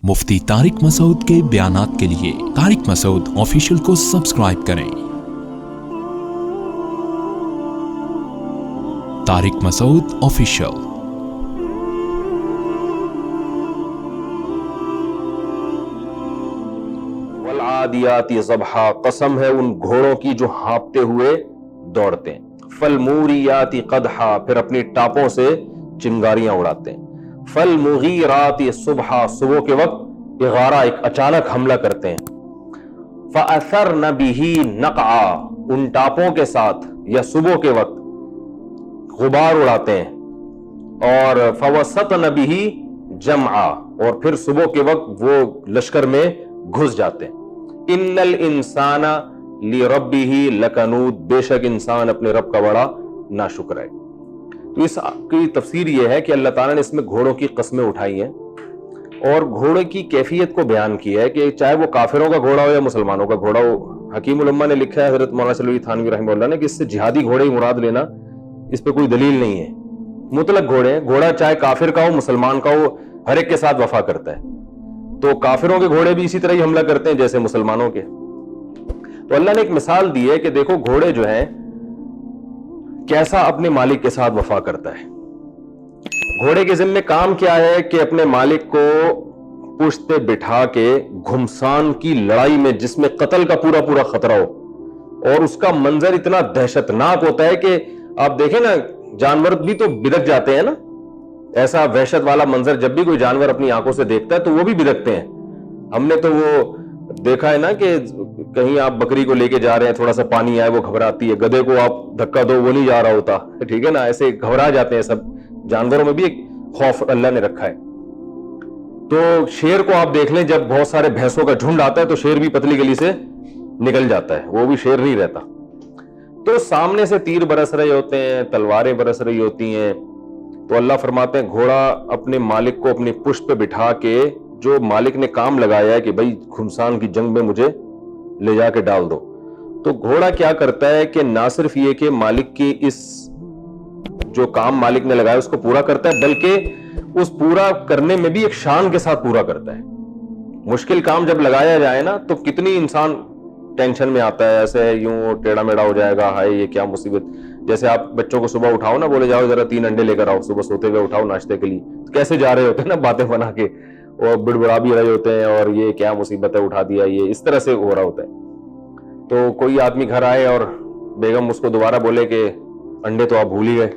مفتی طارق مسعود کے بیانات کے لیے طارق مسعود آفیشیل کو سبسکرائب کریں۔ طارق مسعود آفیشیل۔ والعادیات ضبحا، قسم ہے ان گھوڑوں کی جو ہانپتے ہوئے دوڑتے ہیں۔ فالموریات قدحا، پھر اپنی ٹاپوں سے چنگاریاں اڑاتے ہیں۔ فالمغیرات صبحا، صبح کے وقت اغارہ، ایک اچانک حملہ کرتے ہیں۔ فاثرن بہ نقعا، ان ٹاپوں کے ساتھ یا صبح کے وقت غبار اڑاتے ہیں۔ اور فوسطن بہ جمعا، اور پھر صبح کے وقت وہ لشکر میں گھس جاتے ہیں۔ ان الانسان لربہ لکنود، بے شک انسان اپنے رب کا بڑا ناشکر ہے۔ تو اس کی تفسیر یہ ہے کہ اللہ تعالیٰ نے اس میں گھوڑوں کی قسمیں اٹھائی ہیں اور گھوڑے کی کیفیت کو بیان کیا ہے کہ چاہے وہ کافروں کا گھوڑا ہو یا مسلمانوں کا گھوڑا ہو۔ حکیم الامہ نے لکھا ہے، حضرت مولانا سلوی تھانوی رحمہ اللہ نے، کہ اس سے جہادی گھوڑے ہی مراد لینا اس پہ کوئی دلیل نہیں ہے۔ مطلق گھوڑے ہیں، گھوڑا چاہے کافر کا ہو مسلمان کا ہو، ہر ایک کے ساتھ وفا کرتا ہے۔ تو کافروں کے گھوڑے بھی اسی طرح ہی حملہ کرتے ہیں جیسے مسلمانوں کے۔ تو اللہ نے ایک مثال دی ہے کہ دیکھو گھوڑے جو ہیں کیسا اپنے مالک کے ساتھ وفا کرتا ہے۔ گھوڑے کے ذمہ کام کیا ہے کہ اپنے مالک کو پشت پہ بٹھا کے گھمسان کی لڑائی میں جس میں قتل کا پورا پورا خطرہ ہو، اور اس کا منظر اتنا دہشتناک ہوتا ہے کہ آپ دیکھیں نا، جانور بھی تو بدک جاتے ہیں نا۔ ایسا وحشت والا منظر جب بھی کوئی جانور اپنی آنکھوں سے دیکھتا ہے تو وہ بھی بدکتے ہیں۔ ہم نے تو وہ دیکھا ہے نا کہ کہیں آپ بکری کو لے کے جا رہے ہیں، تھوڑا سا پانی آئے وہ گھبراتی ہے، گدھے کو آپ دھکا دو وہ نہیں جا رہا ہوتا، ٹھیک ہے نا، ایسے گھبرا جاتے ہیں سب۔ جانوروں میں بھی ایک خوف اللہ نے رکھا ہے۔ تو شیر کو آپ دیکھ لیں، جب بہت سارے بھینسوں کا جھنڈ آتا ہے تو شیر بھی پتلی گلی سے نکل جاتا ہے، وہ بھی شیر نہیں رہتا۔ تو سامنے سے تیر برس رہے ہوتے ہیں، تلواریں برس رہی ہوتی ہیں، تو اللہ فرماتے ہیں گھوڑا اپنے مالک کو اپنی پشت پہ بٹھا کے، جو مالک نے کام لگایا ہے کہ بھائی گھمسان کی جنگ میں مجھے لے جا کے ڈال دو، تو گھوڑا کیا کرتا ہے کہ نہ صرف یہ کہ مالک کی اس جو کام مالک نے لگایا اس کو پورا کرتا ہے، بلکہ اس پورا کرنے میں بھی ایک شان کے ساتھ پورا کرتا ہے۔ مشکل کام جب لگایا جائے نا تو کتنی انسان ٹینشن میں آتا ہے، ایسے یوں ٹیڑھا میڑھا ہو جائے گا، ہائے یہ کیا مصیبت۔ جیسے آپ بچوں کو صبح اٹھاؤ نا، بولے جاؤ ذرا 3 انڈے لے کر آؤ، صبح سوتے ہوئے اٹھاؤ ناشتے کے لیے، کیسے جا رہے ہوتے ہیں نا باتیں بنا کے، اور بڑبڑا بھی رہے ہوتے ہیں، اور یہ کیا مصیبت ہے اٹھا دیا، یہ اس طرح سے ہو رہا ہوتا ہے۔ تو کوئی آدمی گھر آئے اور بیگم اس کو دوبارہ بولے کہ انڈے تو آپ بھول ہی گئے،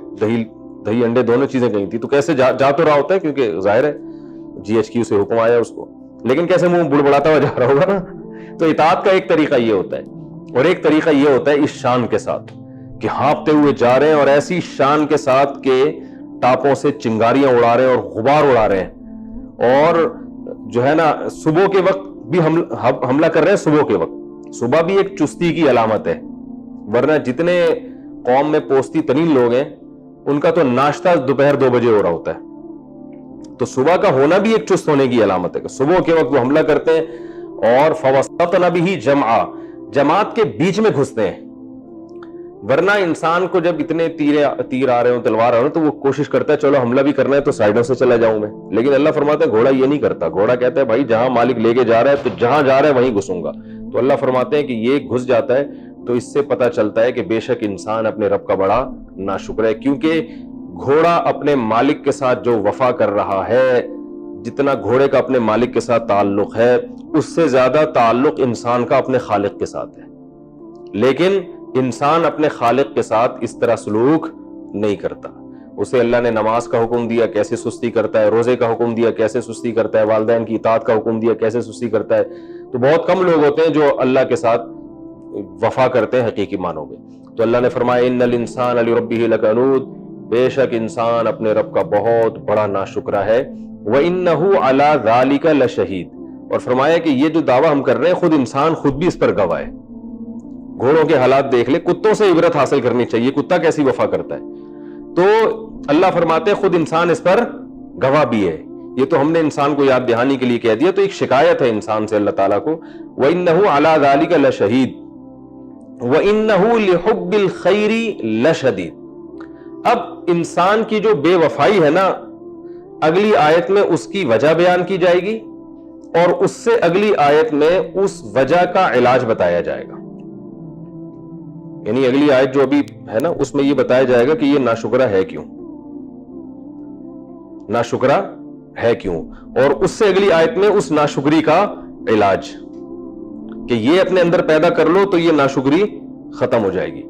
دہی انڈے دونوں چیزیں کہیں تھی، تو کیسے جا تو رہا ہوتا ہے کیونکہ ظاہر ہے GHQ سے حکم آیا اس کو، لیکن کیسے منہ بڑبڑاتا ہوا جا رہا ہوگا نا۔ تو اطاعت کا ایک طریقہ یہ ہوتا ہے، اور ایک طریقہ یہ ہوتا ہے اس شان کے ساتھ کہ ہانپتے ہوئے جا رہے ہیں، اور ایسی شان کے ساتھ کہ ٹاپوں سے چنگاریاں اڑا رہے ہیں اور غبار اڑا رہے ہیں، اور جو ہے نا صبح کے وقت بھی حملہ کر رہے ہیں۔ صبح کے وقت، صبح بھی ایک چستی کی علامت ہے، ورنہ جتنے قوم میں پوستی ترین لوگ ہیں ان کا تو ناشتہ دوپہر 2 بجے ہو رہا ہوتا ہے۔ تو صبح کا ہونا بھی ایک چست ہونے کی علامت ہے کہ صبح کے وقت وہ حملہ کرتے ہیں، اور فوسطن بہ جمعا، جماعت کے بیچ میں گھستے ہیں۔ ورنہ انسان کو جب اتنے تیر آ رہے ہوں، تلوار آ رہے ہوں، تو وہ کوشش کرتا ہے چلو حملہ بھی کرنا ہے تو سائڈوں سے چلا جاؤں میں، لیکن اللہ فرماتا ہے گھوڑا یہ نہیں کرتا۔ گھوڑا کہتا ہے بھائی جہاں مالک لے کے جا رہا ہے تو جہاں جا رہا ہے وہیں گھسوں گا۔ تو اللہ فرماتے ہیں کہ یہ گھس جاتا ہے، تو اس سے پتہ چلتا ہے کہ بے شک انسان اپنے رب کا بڑا ناشکر ہے، کیونکہ گھوڑا اپنے مالک کے ساتھ جو وفا کر رہا ہے، جتنا گھوڑے کا اپنے مالک کے ساتھ تعلق ہے، اس سے زیادہ تعلق انسان کا اپنے خالق کے ساتھ ہے۔ لیکن انسان اپنے خالق کے ساتھ اس طرح سلوک نہیں کرتا۔ اسے اللہ نے نماز کا حکم دیا، کیسے سستی کرتا ہے، روزے کا حکم دیا، کیسے سستی کرتا ہے، والدین کی اطاعت کا حکم دیا، کیسے سستی کرتا ہے۔ تو بہت کم لوگ ہوتے ہیں جو اللہ کے ساتھ وفا کرتے ہیں حقیقی معنوں میں۔ تو اللہ نے فرمایا ان الانسان لربہ لکنود، بے شک انسان اپنے رب کا بہت بڑا ناشکرہ ہے۔ وَإِنَّهُ عَلَى ذَلِكَ لَشَهِيدٌ، اور فرمایا کہ یہ جو دعویٰ ہم کر رہے ہیں خود انسان خود بھی اس پر گواہ ہے۔ گھوڑوں کے حالات دیکھ لے، کتوں سے عبرت حاصل کرنی چاہیے، کتا کیسی وفا کرتا ہے۔ تو اللہ فرماتے ہیں خود انسان اس پر گواہ بھی ہے۔ یہ تو ہم نے انسان کو یاد دہانی کے لیے کہہ دیا، تو ایک شکایت ہے انسان سے اللہ تعالیٰ کو، وَإِنَّهُ عَلَى ذَلِكَ لَشَهِيدٌ وَإِنَّهُ لِحُبِّ الْخَيْرِ لَشَدِيدٌ۔ اب انسان کی جو بے وفائی ہے نا، اگلی آیت میں اس کی وجہ بیان کی جائے گی، اور اس سے اگلی آیت میں اس وجہ کا علاج بتایا جائے گا. یعنی اگلی آیت جو ابھی ہے نا اس میں یہ بتایا جائے گا کہ یہ ناشکرا ہے کیوں, ناشکرا ہے کیوں, اور اس سے اگلی آیت میں اس ناشکری کا علاج کہ یہ اپنے اندر پیدا کر لو تو یہ ناشکری ختم ہو جائے گی.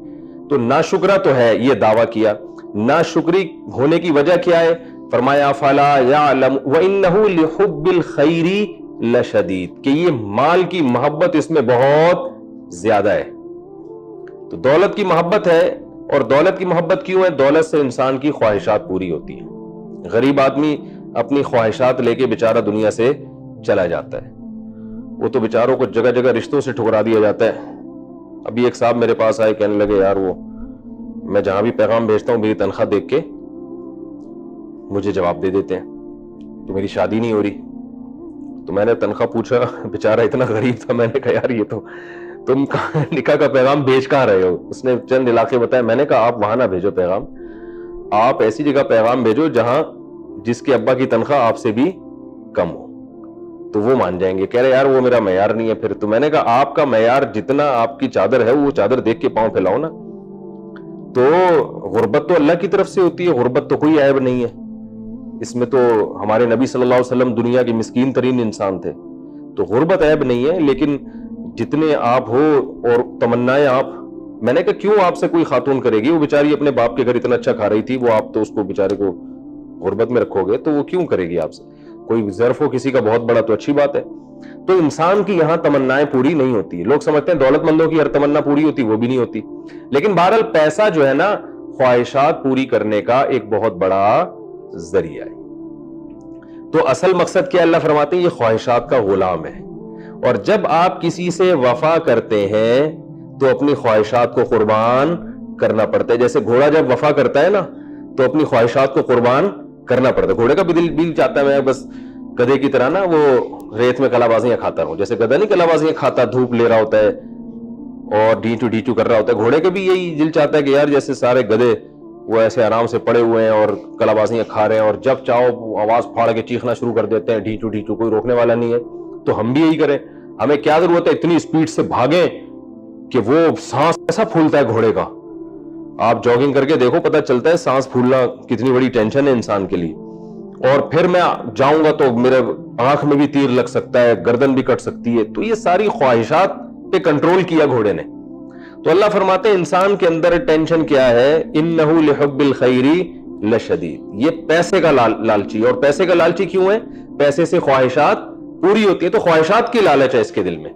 تو ناشکرا تو ہے, یہ دعویٰ کیا. ناشکری ہونے کی وجہ کیا ہے؟ فرمایا فلا یعلم وانہ لحب الخیر لشدید, کہ یہ مال کی محبت اس میں بہت زیادہ ہے. تو دولت کی محبت ہے, اور دولت کی محبت کیوں ہے؟ دولت سے انسان کی خواہشات پوری ہوتی ہیں. غریب آدمی اپنی خواہشات لے کے بیچارہ دنیا سے چلا جاتا ہے, وہ تو بیچاروں کو جگہ جگہ رشتوں سے ٹھکرا دیا جاتا ہے. ابھی ایک صاحب میرے پاس آئے, کہنے لگے یار وہ میں جہاں بھی پیغام بھیجتا ہوں میری تنخواہ دیکھ کے مجھے جواب دے دیتے ہیں کہ میری شادی نہیں ہو رہی. تو میں نے تنخواہ پوچھا, بیچارہ اتنا غریب تھا, میں نے کہا یار یہ تو تم نکاح کا پیغام بھیج کہاں رہے ہو؟ اس نے چند علاقے بتایا. میں نے کہا آپ وہاں نہ بھیجو پیغام, آپ ایسی جگہ پیغام بھیجو جہاں جس کے ابا کی تنخواہ آپ سے بھی کم ہو, تو وہ مان جائیں گے. کہہ رہے یار وہ میرا معیار نہیں ہے پھر. تو میں نے کہا آپ کا معیار جتنا آپ کی چادر ہے وہ چادر دیکھ کے پاؤں پھیلاؤ نا. تو غربت تو اللہ کی طرف سے ہوتی ہے, غربت تو کوئی عیب نہیں ہے اس میں. تو ہمارے نبی صلی اللہ علیہ وسلم دنیا کے مسکین ترین انسان تھے, تو غربت عیب نہیں ہے. لیکن جتنے آپ ہو اور تمنائیں آپ, میں نے کہا کیوں آپ سے کوئی خاتون کرے گی؟ وہ بیچاری اپنے باپ کے گھر اتنا اچھا کھا رہی تھی, وہ آپ تو اس کو بیچارے کو غربت میں رکھو گے تو وہ کیوں کرے گی آپ سے؟ کوئی ظرف ہو کسی کا بہت بڑا تو اچھی بات ہے. تو انسان کی یہاں تمنائیں پوری نہیں ہوتی. لوگ سمجھتے ہیں دولت مندوں کی ہر تمنا پوری ہوتی, وہ بھی نہیں ہوتی. لیکن بہرحال پیسہ جو ہے نا خواہشات پوری کرنے کا ایک بہت بڑا ذریعہ ہے. تو اصل مقصد کیا؟ اللہ فرماتے ہیں یہ خواہشات کا غلام ہے, اور جب آپ کسی سے وفا کرتے ہیں تو اپنی خواہشات کو قربان کرنا پڑتا ہے. جیسے گھوڑا جب وفا کرتا ہے نا تو اپنی خواہشات کو قربان کرنا پڑتا ہے. گھوڑے کا بھی دل چاہتا ہے میں بس گدھے کی طرح نا وہ ریت میں کلا بازیاں کھاتا رہوں. جیسے گدھا نہیں کلا بازیاں کھاتا, دھوپ لے رہا ہوتا ہے اور ڈیچو کر رہا ہوتا ہے, گھوڑے کے بھی یہی دل چاہتا ہے کہ یار جیسے سارے گدھے وہ ایسے آرام سے پڑے ہوئے ہیں اور کلا بازیاں کھا رہے ہیں, اور جب چاہو آواز پھاڑ کے چیخنا شروع کر دیتے ہیں, ڈیچو کوئی روکنے والا نہیں ہے. تو ہم بھی یہی کریں. ہمیں کیا ضرورت ہے اتنی اسپیڈ سے بھاگیں کہ وہ سانس ایسا پھولتا ہے گھوڑے کا. آپ جاگنگ کر کے دیکھو پتہ چلتا ہے سانس پھولنا کتنی بڑی ٹینشن ہے انسان کے لیے. اور پھر میں جاؤں گا تو میرے آنکھ میں بھی تیر لگ سکتا ہے, گردن بھی کٹ سکتی ہے. تو یہ ساری خواہشات پہ کنٹرول کیا گھوڑے نے. تو اللہ فرماتے ہیں انسان کے اندر ٹینشن کیا ہے؟ انہ لحب الخیر لشدید, یہ پیسے کا لالچی. اور پیسے کا لالچی کیوں ہے؟ پیسے سے خواہشات پوری ہوتی ہے, تو خواہشات کی لالچ ہے اس کے دل میں.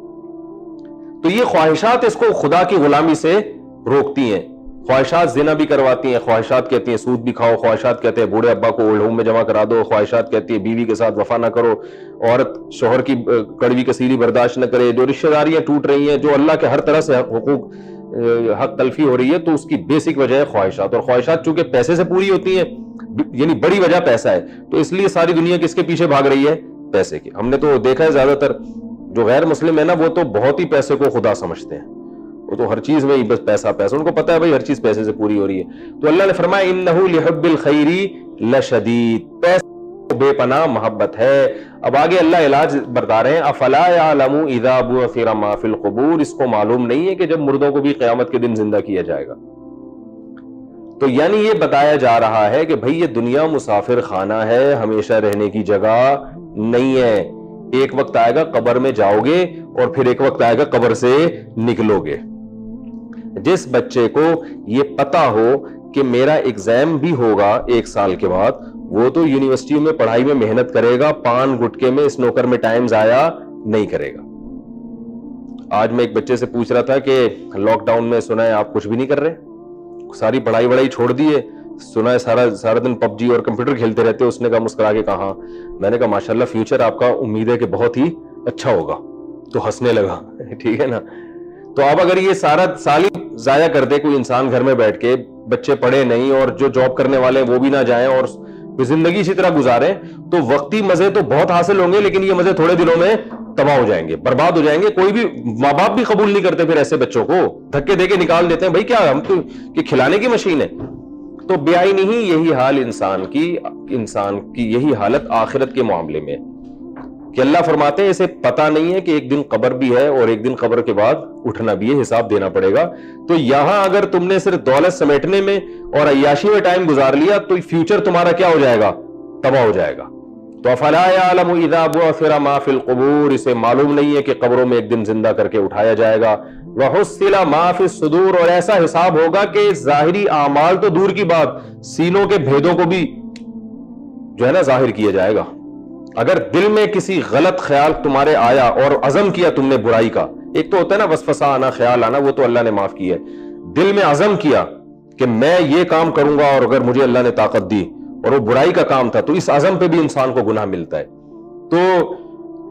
تو یہ خواہشات اس کو خدا کی غلامی سے روکتی ہیں. خواہشات زنا بھی کرواتی ہیں, خواہشات کہتی ہیں سود بھی کھاؤ, خواہشات کہتے ہیں بوڑھے ابا کو اولڈ ہوم میں جمع کرا دو, خواہشات کہتی ہے بیوی کے ساتھ وفا نہ کرو, عورت شوہر کی کڑوی کسیلی برداشت نہ کرے, جو رشتہ داریاں ٹوٹ رہی ہیں, جو اللہ کے ہر طرح سے حق تلفی ہو رہی ہے, تو اس کی بیسک وجہ ہے خواہشات. اور خواہشات چونکہ پیسے سے پوری ہوتی ہیں, یعنی بڑی وجہ پیسہ ہے, تو اس لیے ساری دنیا کس کے پیچھے بھاگ رہی ہے؟ پیسے کی. ہم نے تو دیکھا ہے زیادہ تر جو غیر مسلم ہے نا وہ تو بہت ہی پیسے کو خدا سمجھتے ہیں, وہ تو ہر چیز میں بس پیسہ, ان کو پتا ہے بھائی ہر چیز پیسے سے پوری ہو رہی ہے. تو اللہ نے فرمایا انہ لحب الخیر لشدید, پیسے بے پناہ محبت ہے. اب آگے اللہ علاج بتا رہے ہیں افلا یعلم اذا بعثر ما فی القبور, اس کو معلوم نہیں ہے کہ جب مردوں کو بھی قیامت کے دن زندہ کیا جائے گا. تو یعنی یہ بتایا جا رہا ہے کہ بھئی یہ دنیا مسافر خانہ ہے, ہمیشہ رہنے کی جگہ نہیں ہے. ایک وقت آئے گا قبر میں جاؤ گے اور پھر ایک وقت آئے گا قبر سے نکلو گے. جس بچے کو یہ پتا ہو کہ میرا ایگزام بھی ہوگا 1 سال کے بعد, وہ تو یونیورسٹی میں پڑھائی میں محنت کرے گا, پان گٹکے میں سنوکر میں ٹائم ضائع نہیں کرے گا. آج میں ایک بچے سے پوچھ رہا تھا کہ لاک ڈاؤن میں سنا ہے آپ کچھ بھی نہیں کر رہے, ساری پڑھائی وڑائی چھوڑ دیے, سنا ہے سارا دن پب جی اور کمپیوٹر کھیلتے رہتے. اس نے کہا مسکرا کے کہا, میں نے کہا ماشاءاللہ فیوچر آپ کا امید ہے کہ بہت ہی اچھا ہوگا. تو ہنسنے لگا. ٹھیک ہے نا. تو اب اگر یہ سارا سال ہی ضائع کر دے کوئی انسان گھر میں بیٹھ کے, بچے پڑھے نہیں اور جو جاب کرنے والے وہ بھی نہ جائیں اور زندگی اسی طرح گزاریں, تو وقتی مزے تو بہت حاصل ہوں گے لیکن یہ مزے تھوڑے دنوں میں تباہ ہو جائیں گے, برباد ہو جائیں گے. کوئی بھی ماں باپ بھی قبول نہیں کرتے پھر ایسے بچوں کو, دھکے دے کے نکال دیتے ہیں. بھائی کیا ہم تو کہ کھلانے کی مشین ہے. تو بیائی نہیں یہی حال انسان کی یہی حالت آخرت کے معاملے میں, کہ اللہ فرماتے ہیں اسے پتا نہیں ہے کہ ایک دن قبر بھی ہے اور ایک دن قبر کے بعد اٹھنا بھی ہے, حساب دینا پڑے گا. تو یہاں اگر تم نے صرف دولت سمیٹنے میں اور عیاشی میں ٹائم گزار لیا تو فیوچر تمہارا کیا ہو جائے گا, تباہ ہو جائے گا. تو افلا یعلم اذا بعثر ما فی القبور, اسے معلوم نہیں ہے کہ قبروں میں ایک دن زندہ کر کے اٹھایا جائے گا. وحصل ما فی الصدور, اور ایسا حساب ہوگا کہ ظاہری اعمال تو دور کی بات, سینوں کے بھیدوں کو بھی جو ہے نا ظاہر کیا جائے گا. اگر دل میں کسی غلط خیال تمہارے آیا اور عزم کیا تم نے برائی کا, ایک تو ہوتا ہے نا وسوسہ آنا, خیال آنا, وہ تو اللہ نے معاف کیا ہے. دل میں عزم کیا کہ میں یہ کام کروں گا, اور اگر مجھے اللہ نے طاقت دی اور وہ برائی کا کام تھا, تو اس عزم پہ بھی انسان کو گناہ ملتا ہے. تو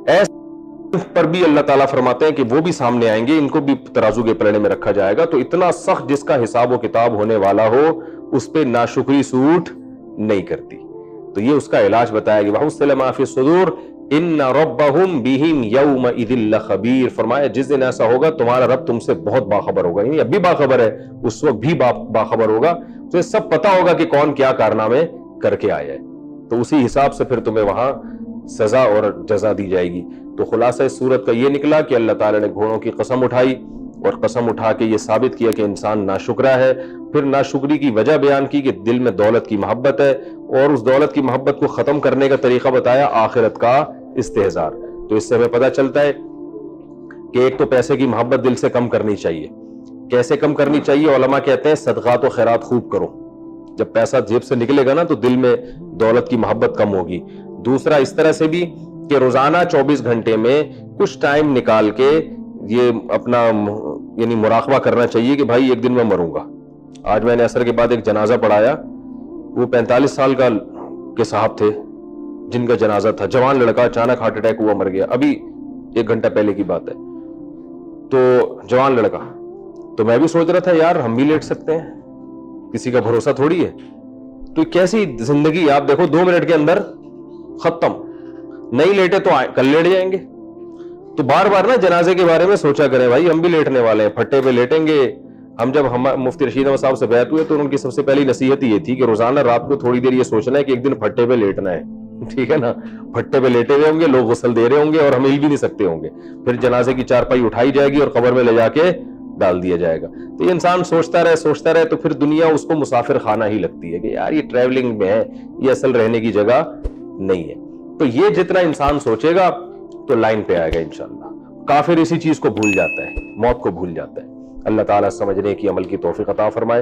ایسے پر بھی اللہ تعالیٰ فرماتے ہیں کہ وہ بھی سامنے آئیں گے, ان کو بھی ترازو کے پلڑے میں رکھا جائے گا. تو اتنا سخت جس کا حساب و کتاب ہونے والا ہو, اس پہ ناشکری سوٹ نہیں کرتی. تو یہ اس کا علاج بتایا گیا. وَحُصِّلَ مَا فِي الصُّدُورِ إِنَّ رَبَّهُمْ بِهِمْ يَوْمَئِذٍ لَخَبِيرٌ. فرمایا جس دن ایسا ہوگا تمہارا رب تم سے بہت باخبر ہوگا, یعنی اب بھی باخبر ہے, اس وقت بھی باخبر ہوگا. تو یہ سب پتا ہوگا کہ کون کیا کارنامے کر کے آیا ہے. تو اسی حساب سے پھر تمہیں وہاں سزا اور جزا دی جائے گی. تو خلاصہ اس صورت کا یہ نکلا کہ اللہ تعالیٰ نے گھوڑوں کی قسم اٹھائی, اور قسم اٹھا کے یہ ثابت کیا کہ انسان ناشکرا ہے. پھر ناشکری کی وجہ بیان کی کہ دل میں دولت کی محبت ہے, اور اس دولت کی محبت کو ختم کرنے کا طریقہ بتایا, آخرت کا استحضار. تو اس سے ہمیں پتہ چلتا ہے کہ ایک تو پیسے کی محبت دل سے کم کرنی چاہیے. کیسے کم کرنی چاہیے؟ علماء کہتے ہیں صدقات و خیرات خوب کرو. جب پیسہ جیب سے نکلے گا نا تو دل میں دولت کی محبت کم ہوگی. دوسرا اس طرح سے بھی کہ روزانہ 24 گھنٹے میں کچھ ٹائم نکال کے یہ اپنا یعنی مراقبہ کرنا چاہیے کہ بھائی ایک دن میں مروں گا. آج میں نے عصر کے بعد ایک جنازہ پڑھایا, وہ 45 سال کا کے صاحب تھے جن کا جنازہ تھا, جوان لڑکا, اچانک ہارٹ اٹیک ہوا, مر گیا. ابھی 1 گھنٹہ پہلے کی بات ہے. تو جوان لڑکا, تو میں بھی سوچ رہا تھا یار ہم بھی لیٹ سکتے ہیں, کسی کا بھروسہ تھوڑی ہے. تو کیسی زندگی, آپ دیکھو 2 منٹ کے اندر ختم. نہیں لیٹے تو کل لیٹ جائیں گے. تو بار بار نا جنازے کے بارے میں سوچا کریں, بھائی ہم بھی لیٹنے والے ہیں, پھٹے پہ لیٹیں گے. ہم جب مفتی رشید احمد صاحب سے بیعت ہوئے تو ان کی سب سے پہلی نصیحت یہ تھی کہ روزانہ رات کو تھوڑی دیر یہ سوچنا ہے کہ ایک دن پھٹے پہ لیٹنا ہے. ٹھیک ہے نا, پھٹے پہ لیٹے ہوئے ہوں گے, لوگ غسل دے رہے ہوں گے اور ہم ہل بھی نہیں سکتے ہوں گے. پھر جنازے کی چارپائی اٹھائی جائے گی اور قبر میں لے جا کے ڈال دیا جائے گا. تو یہ انسان سوچتا رہے تو پھر دنیا اس کو مسافر خانہ ہی لگتی ہے کہ یار یہ ٹریولنگ میں ہے, یہ اصل رہنے کی جگہ نہیں ہے. تو یہ جتنا انسان سوچے گا تو لائن پہ آئے گا انشاءاللہ. کافر اسی چیز کو بھول جاتا ہے, موت کو بھول جاتا ہے. اللہ تعالیٰ سمجھنے کی عمل کی توفیق عطا فرمائے.